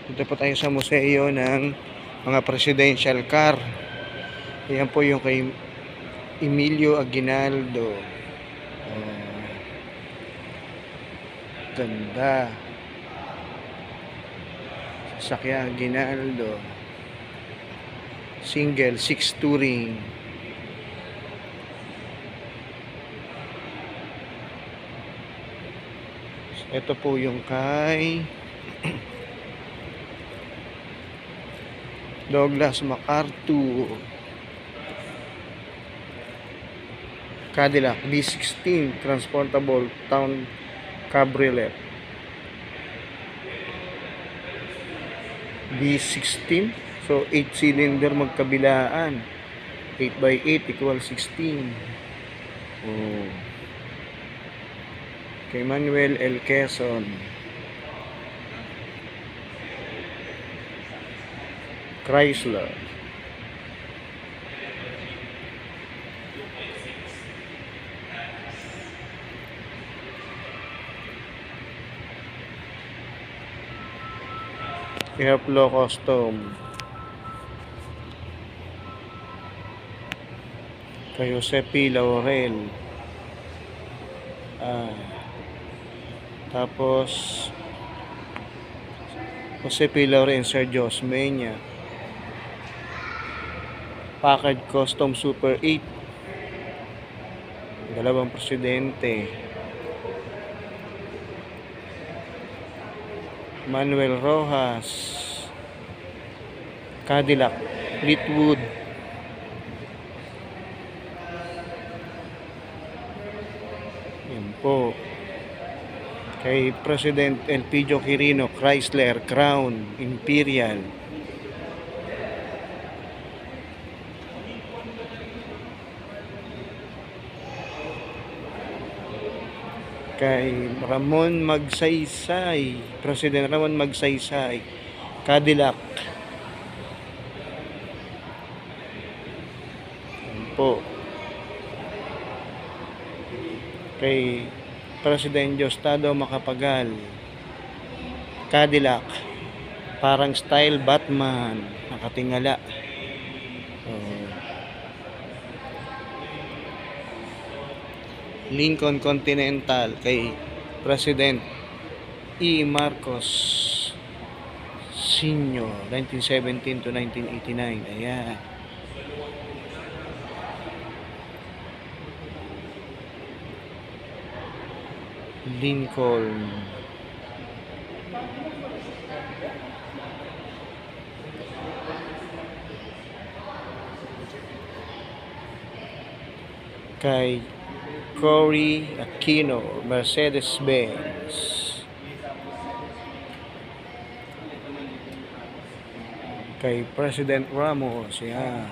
Dito po tayo sa museo ng mga presidential car. Ayan po yung kay Emilio Aguinaldo. Oh, ganda. Sasakyan Aguinaldo. Single 6 touring. Ito po yung kay Douglas MacArthur. Cadillac B16 Transportable Town Cabriolet. B16, so 8 cylinder magkabilaan. 8x8 equals 16. Oh. Kay Manuel L. Quezon. Chrysler. Airflow Custom. Kay Jose P. Laurel. Tapos Jose P. Laurel and Sergio Osmeña. Packard Custom Super 8. Dalawang presidente. Manuel Rojas. Cadillac Fleetwood. Yan po. Kay President Elpidio Quirino, Chrysler Crown Imperial. Kay Ramon Magsaysay, President Ramon Magsaysay, Cadillac. Yan po. Kay President Diosdado Macapagal, Cadillac, parang style Batman, nakatingala. Lincoln Continental kay President E. Marcos Sr. 1917 to 1989. Ayan. Lincoln. Kay Cory Aquino, Mercedes-Benz. Kay President Ramos, yan.